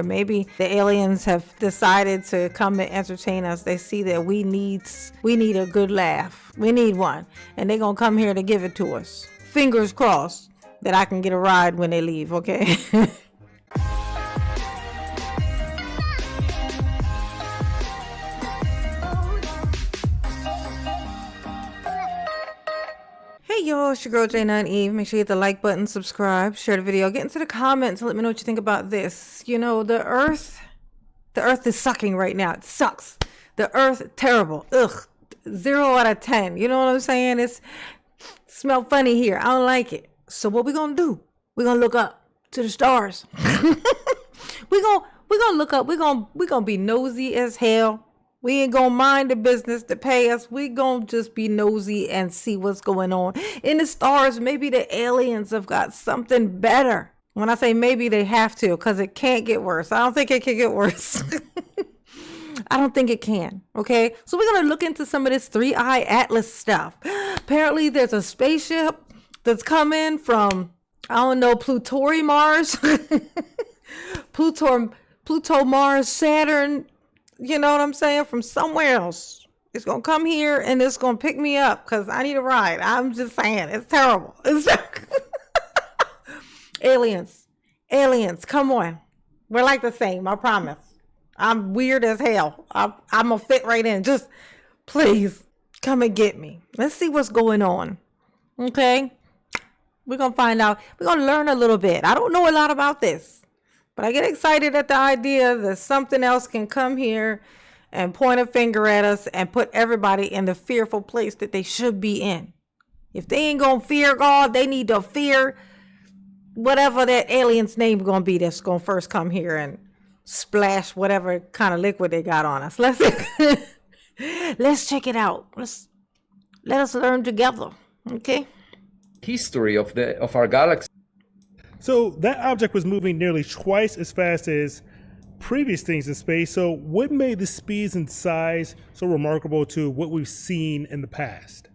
Maybe the aliens have decided to come and entertain us. They see that we need a good laugh. We need one. And they're going to come here to give it to us. Fingers crossed that I can get a ride when they leave, okay? Hey y'all, it's your girl J9 Eve. Make sure you hit the like button, subscribe, share the video, get into the comments, let me know what you think about this. You know, the earth is sucking right now. It sucks. The earth, terrible. Ugh. 0 out of 10. You know what I'm saying? It smell funny here. I don't like it. So what we gonna do? We're gonna look up to the stars. We're gonna look up. We're gonna be nosy as hell. We ain't gonna mind the business to pay us. We gonna just be nosy and see what's going on in the stars. Maybe the aliens have got something better. When I say maybe, they have to, because it can't get worse. I don't think it can get worse. I don't think it can. Okay, so we're gonna look into some of this 3-eye atlas stuff. Apparently there's a spaceship that's coming from, I don't know, Pluto, Mars, Pluto, Mars, Saturn. You know what I'm saying? From somewhere else. It's going to come here and it's going to pick me up because I need a ride. I'm just saying. It's terrible. Aliens. Come on. We're like the same. I promise. I'm weird as hell. I'm going to fit right in. Just please come and get me. Let's see what's going on. Okay? We're going to find out. We're going to learn a little bit. I don't know a lot about this. But I get excited at the idea that something else can come here and point a finger at us and put everybody in the fearful place that they should be in. If they ain't going to fear God, they need to fear whatever that alien's name going to be that's going to first come here and splash whatever kind of liquid they got on us. Let's check it out. Let us learn together. Okay? History of our galaxy. So that object was moving nearly twice as fast as previous things in space. So what made the speeds and size so remarkable to what we've seen in the past?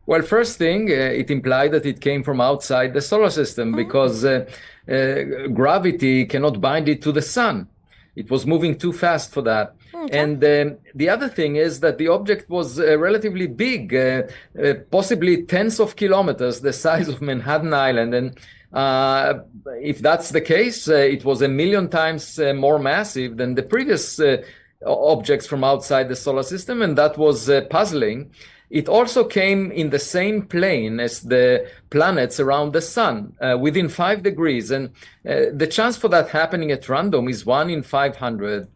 Well, first thing, it implied that it came from outside the solar system because gravity cannot bind it to the sun. It was moving too fast for that. Okay. And the other thing is that the object was relatively big, possibly tens of kilometers, the size of Manhattan Island. And if that's the case, it was 1 million times more massive than the previous objects from outside the solar system, and that was puzzling. It also came in the same plane as the planets around the sun, within 5 degrees, and the chance for that happening at random is 1 in 500.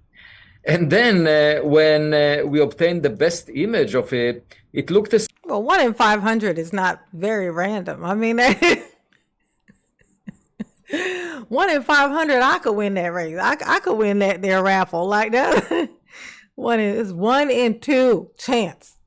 And then when we obtained the best image of it, it looked as... Well, 1 in 500 is not very random. I mean... 1 in 500, I could win that race. I could win that there raffle like that. 1 in 2 chance.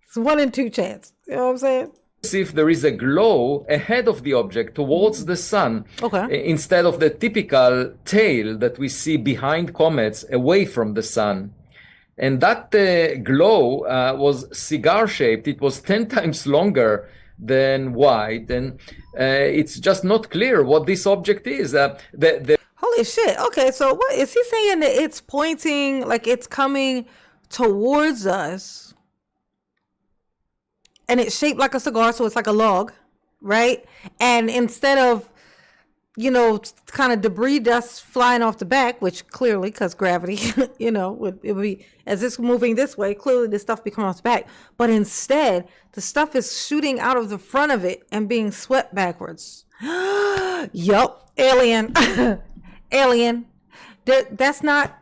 It's 1 in 2 chance. You know what I'm saying? If there is a glow ahead of the object towards the sun, okay, instead of the typical tail that we see behind comets away from the sun. And that glow was cigar-shaped. It was 10 times longer than wide, and it's just not clear what this object is. Holy shit. Okay, so what is he saying? That it's pointing, like it's coming towards us, and it's shaped like a cigar, so it's like a log, right? And instead of, you know, kind of debris dust flying off the back, which clearly, because gravity, you know, it would be, as it's moving this way, clearly this stuff be coming off the back. But instead, the stuff is shooting out of the front of it and being swept backwards. Yup, alien, alien. That's the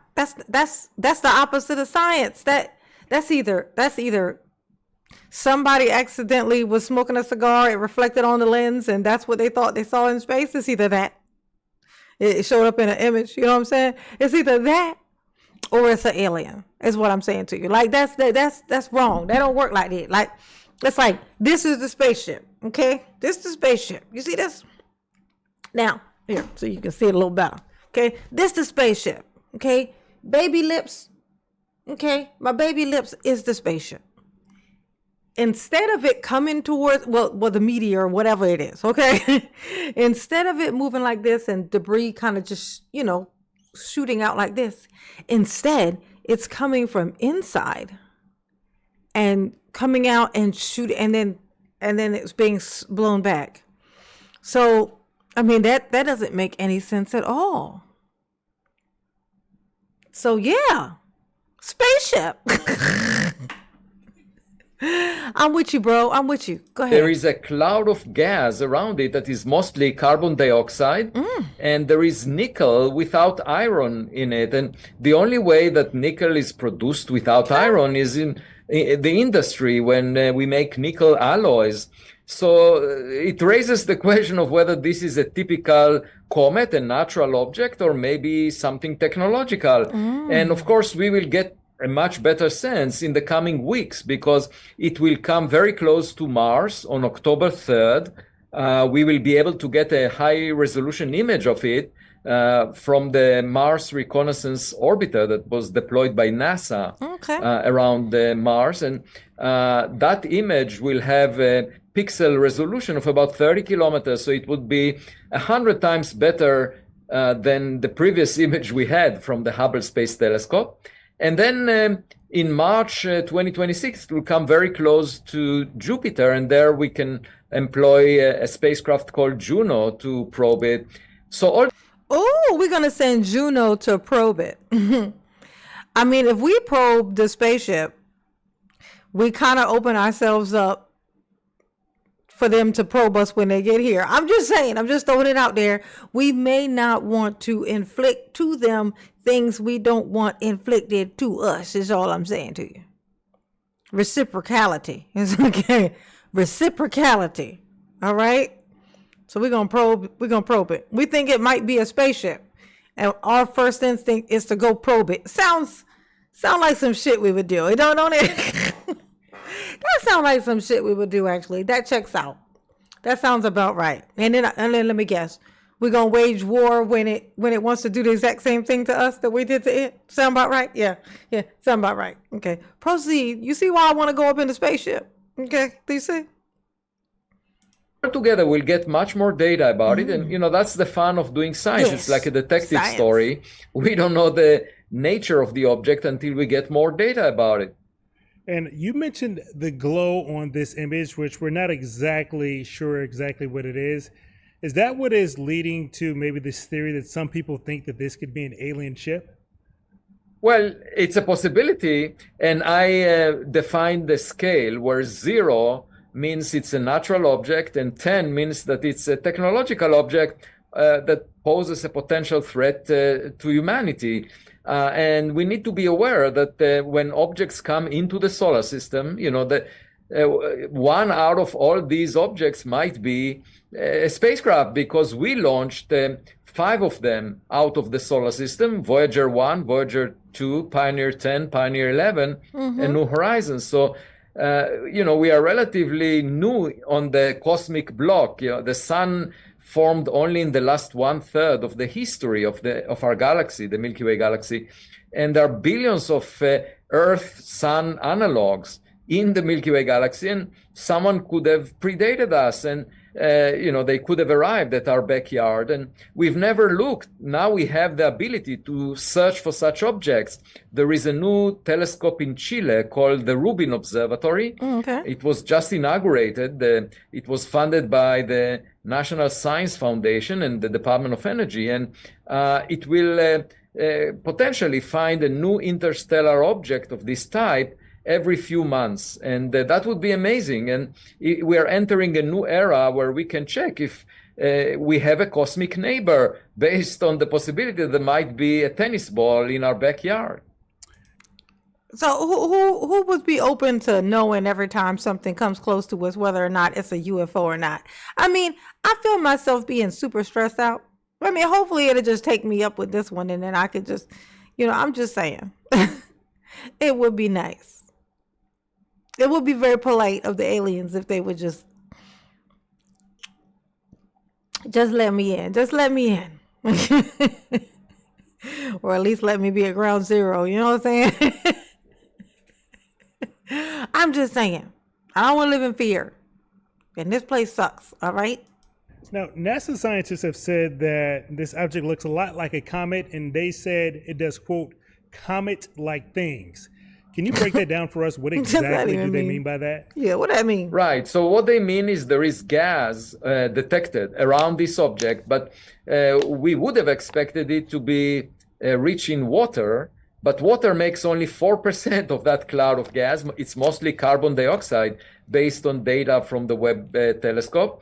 opposite of science. That's either somebody accidentally was smoking a cigar, it reflected on the lens, and that's what they thought they saw in space. It's either that. It showed up in an image, you know what I'm saying? It's either that or it's an alien, is what I'm saying to you. Like, that's wrong. That don't work like that. Like, it's like, this is the spaceship, okay? This is the spaceship. You see this? Now, here, so you can see it a little better, okay? This is the spaceship, okay? Baby lips, okay? My baby lips is the spaceship. Instead of it coming towards, well, the meteor, whatever it is, okay? Instead of it moving like this and debris kind of just, you know, shooting out like this. Instead, it's coming from inside and coming out and shooting, and then it's being blown back. So, I mean, that doesn't make any sense at all. So, yeah, spaceship. I'm with you, bro. I'm with you. Go ahead. There is a cloud of gas around it that is mostly carbon dioxide, and there is nickel without iron in it. And the only way that nickel is produced without iron is in the industry when we make nickel alloys. So it raises the question of whether this is a typical comet, a natural object, or maybe something technological. And of course, we will get a much better sense in the coming weeks because it will come very close to Mars on October 3rd. We will be able to get a high resolution image of it from the Mars Reconnaissance Orbiter that was deployed by NASA around Mars. And that image will have a pixel resolution of about 30 kilometers. So it would be 100 times better than the previous image we had from the Hubble Space Telescope. And then in March 2026, it will come very close to Jupiter, and there we can employ a spacecraft called Juno to probe it. So we're going to send Juno to probe it. I mean, if we probe the spaceship, we kind of open ourselves up for them to probe us when they get here. I'm just saying, I'm just throwing it out there. We may not want to inflict to them things we don't want inflicted to us, is all I'm saying to you. Reciprocality is okay. Reciprocality. All right. So we're gonna probe it. We think it might be a spaceship, and our first instinct is to go probe it. Sound like some shit we would do. Don't it? That sounds like some shit we would do. Actually, that checks out. That sounds about right. And then let me guess. We're gonna wage war when it wants to do the exact same thing to us that we did to it. Sound about right? Yeah. Sound about right. Okay. Proceed. You see why I want to go up in the spaceship? Okay. Do you see? Together we'll get much more data about it, and that's the fun of doing science. Yes. It's like a detective story. We don't know the nature of the object until we get more data about it. And you mentioned the glow on this image, which we're not exactly sure exactly what it is. Is that what is leading to maybe this theory that some people think that this could be an alien ship? Well, it's a possibility, and I define the scale where 0 means it's a natural object and 10 means that it's a technological object that poses a potential threat to humanity. And we need to be aware that when objects come into the solar system, that one out of all these objects might be a spacecraft, because we launched 5 of them out of the solar system: Voyager 1, Voyager 2, Pioneer 10, Pioneer 11, and New Horizons. So we are relatively new on the cosmic block. The sun formed only in the last 1/3 of the history of our galaxy, the Milky Way galaxy, and there are billions of Earth-Sun analogs in the Milky Way galaxy, and someone could have predated us, and they could have arrived at our backyard, and we've never looked. Now we have the ability to search for such objects. There is a new telescope in Chile called the Rubin Observatory. It was just inaugurated. It was funded by the National Science Foundation and the Department of Energy, and it will potentially find a new interstellar object of this type every few months, and that would be amazing. And we are entering a new era where we can check if we have a cosmic neighbor based on the possibility that there might be a tennis ball in our backyard. So who would be open to knowing every time something comes close to us whether or not it's a UFO or not? I mean, I feel myself being super stressed out. I mean, hopefully it'll just take me up with this one, and then I could just, I'm just saying. It would be nice. It would be very polite of the aliens if they would just let me in. Just let me in. Or at least let me be at ground zero. You know what I'm saying? I'm just saying. I don't want to live in fear. And this place sucks. All right? Now, NASA scientists have said that this object looks a lot like a comet, and they said it does, quote, comet-like things. Can you break that down for us? What What does that exactly do even they mean? mean by that? Yeah, what that mean? Right. So what they mean is there is gas detected around this object, but we would have expected it to be rich in water, but water makes only 4% of that cloud of gas. It's mostly carbon dioxide based on data from the Webb telescope.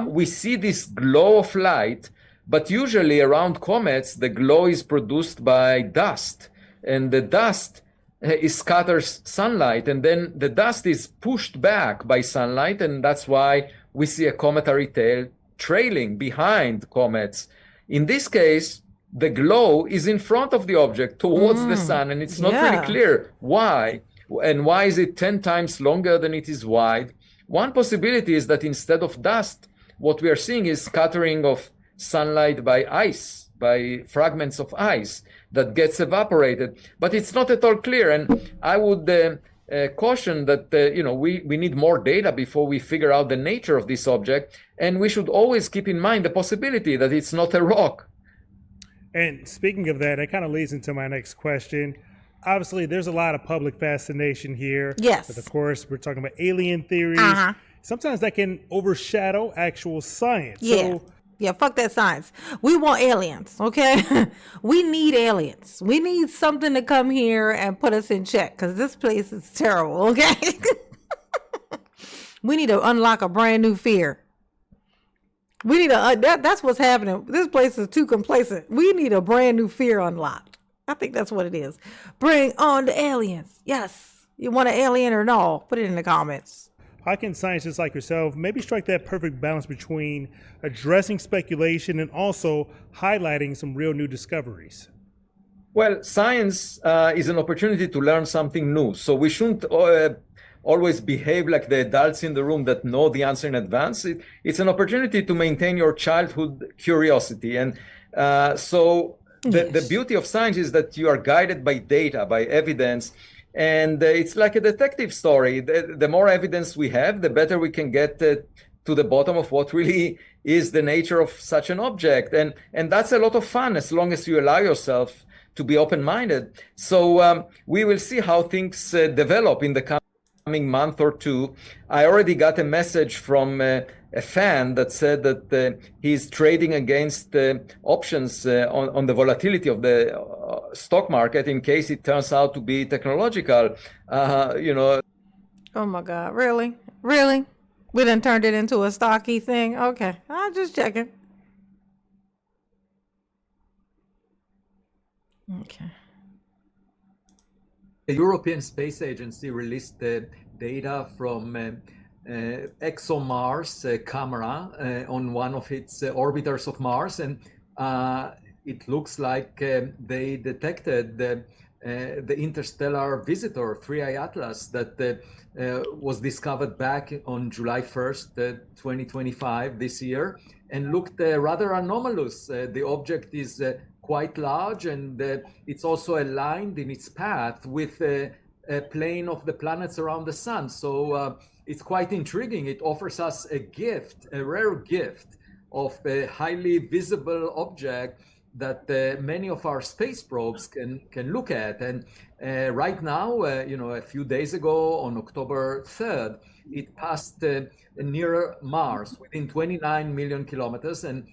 We see this glow of light, but usually around comets, the glow is produced by dust, and the dust it scatters sunlight, and then the dust is pushed back by sunlight, and that's why we see a cometary tail trailing behind comets. In this case, the glow is in front of the object towards the sun, and it's not really Yeah. clear why. And why is it 10 times longer than it is wide? One possibility is that instead of dust, what we are seeing is scattering of sunlight by ice, by fragments of ice that gets evaporated. But it's not at all clear. And I would caution that we need more data before we figure out the nature of this object. And we should always keep in mind the possibility that it's not a rock. And speaking of that, it kind of leads into my next question. Obviously, there's a lot of public fascination here. Yes. But of course, we're talking about alien theories. Uh-huh. Sometimes that can overshadow actual science. Yeah. So, Yeah, fuck that science. We want aliens, okay? We need aliens. We need something to come here and put us in check because this place is terrible, okay? We need to unlock a brand new fear. We need that's what's happening. This place is too complacent. We need a brand new fear unlocked. I think that's what it is. Bring on the aliens. Yes. You want an alien or no? Put it in the comments. how can scientists like yourself maybe strike that perfect balance between addressing speculation and also highlighting some real new discoveries? Well, science is an opportunity to learn something new. So we shouldn't always behave like the adults in the room that know the answer in advance. It's an opportunity to maintain your childhood curiosity. And so the beauty of science is that you are guided by data, by evidence. And it's like a detective story. The more evidence we have, the better we can get to the bottom of what really is the nature of such an object. And that's a lot of fun as long as you allow yourself to be open-minded. So we will see how things develop in the coming month or two. I already got a message from a fan that said that he's trading against options on the volatility of the stock market in case it turns out to be technological. Oh my God, really? Really? We done turned it into a stocky thing? Okay, I'm just checking. Okay. The European Space Agency released the data from ExoMars camera on one of its orbiters of Mars, and it looks like they detected the interstellar visitor 3I Atlas that was discovered back on July 1st, 2025 this year, and looked rather anomalous. The object is quite large, and it's also aligned in its path with a plane of the planets around the sun. So it's quite intriguing. It offers us a gift, a rare gift of a highly visible object that many of our space probes can look at. And right now, a few days ago on October 3rd, it passed near Mars within 29 million kilometers, and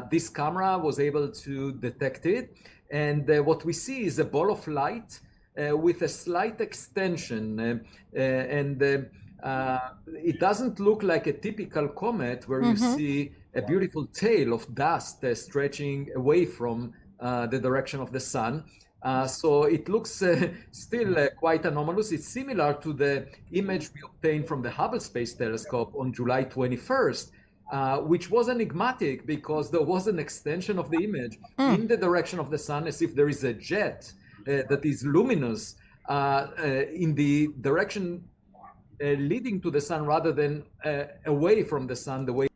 this camera was able to detect it. And what we see is a ball of light with a slight extension, and it doesn't look like a typical comet where you see a beautiful tail of dust stretching away from the direction of the sun. So it looks still quite anomalous. It's similar to the image we obtained from the Hubble Space Telescope on July 21st, which was enigmatic because there was an extension of the image in the direction of the sun, as if there is a jet that is luminous in the direction leading to the sun rather than away from the sun, the way.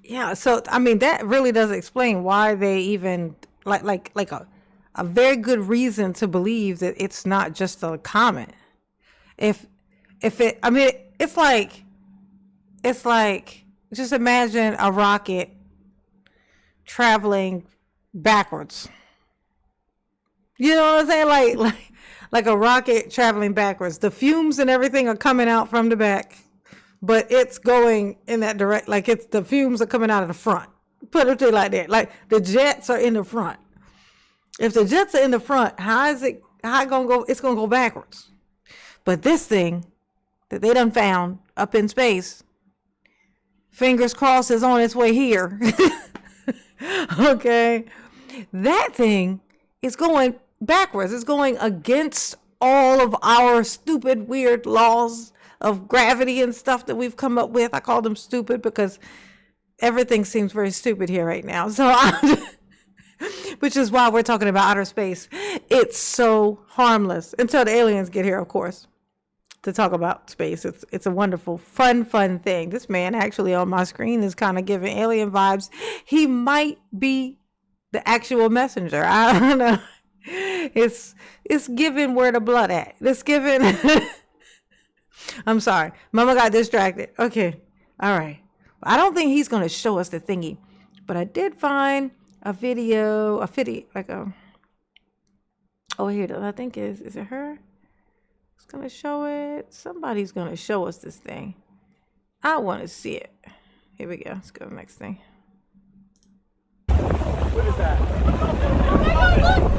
Yeah, so I mean that really does explain why they even like a very good reason to believe that it's not just a comet. If it, I mean, it's like just imagine a rocket traveling backwards. You know what I'm saying? Like a rocket traveling backwards. The fumes and everything are coming out from the back, but it's going in that direct. Like the fumes are coming out of the front. Put it like that. Like the jets are in the front. If the jets are in the front, how it gonna go? It's gonna go backwards. But this thing that they done found up in space, fingers crossed, is on its way here. Okay, that thing is going backwards. It's going against all of our stupid, weird laws of gravity and stuff that we've come up with. I call them stupid because everything seems very stupid here right now. So, which is why we're talking about outer space. It's so harmless until the aliens get here, of course, to talk about space. It's a wonderful, fun thing. This man actually on my screen is kind of giving alien vibes. He might be the actual messenger. I don't know. It's giving where the blood at. It's giving. I'm sorry. Mama got distracted. Okay. All right. I don't think he's going to show us the thingy, but I did find a video, like oh, here, I think is it her? It's going to show it. Somebody's going to show us this thing. I want to see it. Here we go. Let's go to the next thing. What is that? Oh my God, look!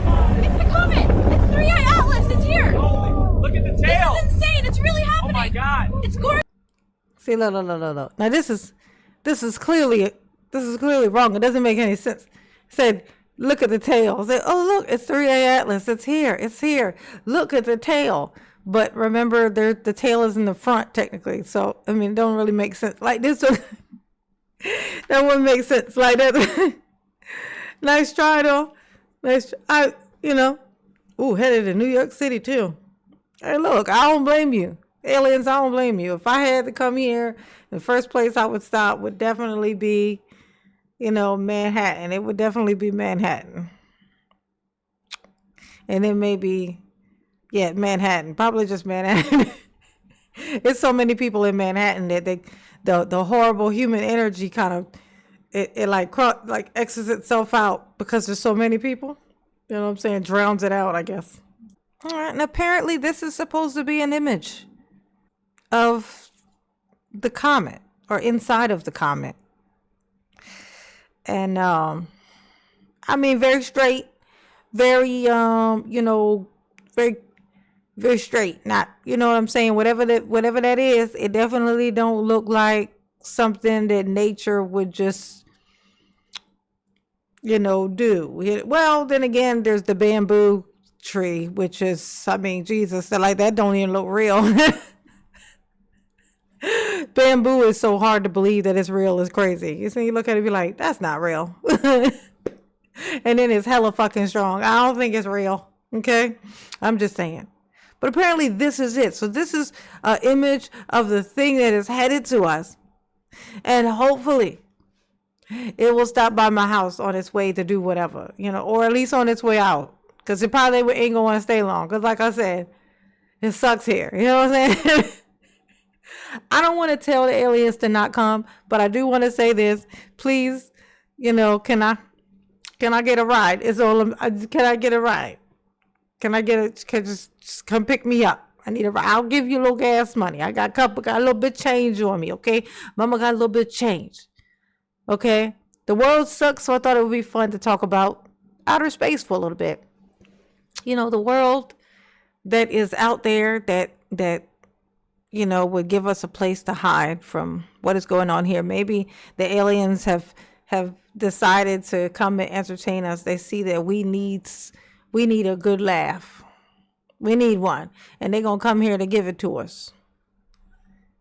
It's the comet! It's 3i Atlas! It's here! Holy, look at the tail! This is insane! It's really happening! Oh my God! It's gorgeous! See, look. Now this is clearly wrong. It doesn't make any sense. It said, look at the tail. Said, oh look, it's 3A Atlas. It's here. Look at the tail. But remember, the tail is in the front technically. So I mean, it don't really make sense. Like this one, that wouldn't make sense. Like that. Nice try though. Ooh, headed to New York City too. Hey, look, I don't blame you. Aliens, I don't blame you. If I had to come here, the first place I would stop would definitely be, Manhattan. It would definitely be Manhattan. And then maybe, Manhattan. Probably just Manhattan. It's so many people in Manhattan that the horrible human energy kind of, it like X's itself out because there's so many people. You know what I'm saying? Drowns it out, I guess. All right, and apparently this is supposed to be an image of the comet or inside of the comet. And very straight, very very very straight. Not, you know what I'm saying? Whatever that is, it definitely don't look like something that nature would just do. Well, then again, there's the bamboo tree, which is, Jesus, that don't even look real. Bamboo is so hard to believe that it's real. It's crazy. You look at it and be like, that's not real. And then it's hella fucking strong. I don't think it's real. Okay? I'm just saying. But apparently this is it. So this is an image of the thing that is headed to us. And hopefully it will stop by my house on its way to do whatever, or at least on its way out. Because it probably ain't going to want to stay long. Because like I said, it sucks here. You know what I'm saying? I don't want to tell the aliens to not come, but I do want to say this. Please, can I get a ride? Can I get a ride? Can just come pick me up? I need a ride. I'll give you a little gas money. I got a little bit of change on me, okay? Mama got a little bit of change. Okay? The world sucks, so I thought it would be fun to talk about outer space for a little bit. The world that is out there that would give us a place to hide from what is going on here. Maybe the aliens have decided to come and entertain us. They see that we need a good laugh. We need one. And they're going to come here to give it to us.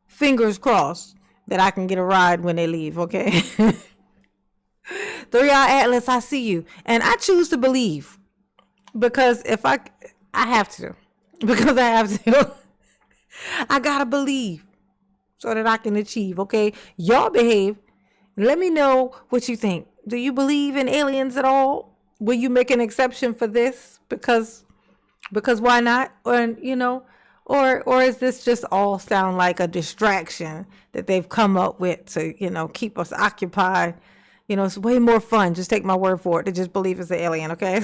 Fingers crossed that I can get a ride when they leave, okay? 3i Atlas, I see you. And I choose to believe. Because if I have to. Because I have to. I gotta believe so that I can achieve, okay? Y'all behave. Let me know what you think. Do you believe in aliens at all? Will you make an exception for this? Because why not? Or is this just all sound like a distraction that they've come up with to, keep us occupied, You know, it's way more fun. Just take my word for it to just believe it's an alien, okay?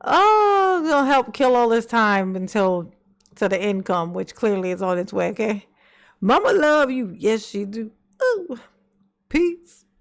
Oh, it's gonna help kill all this time until to the income, which clearly is on its way, okay? Mama love you. Yes, she do. Ooh. Peace.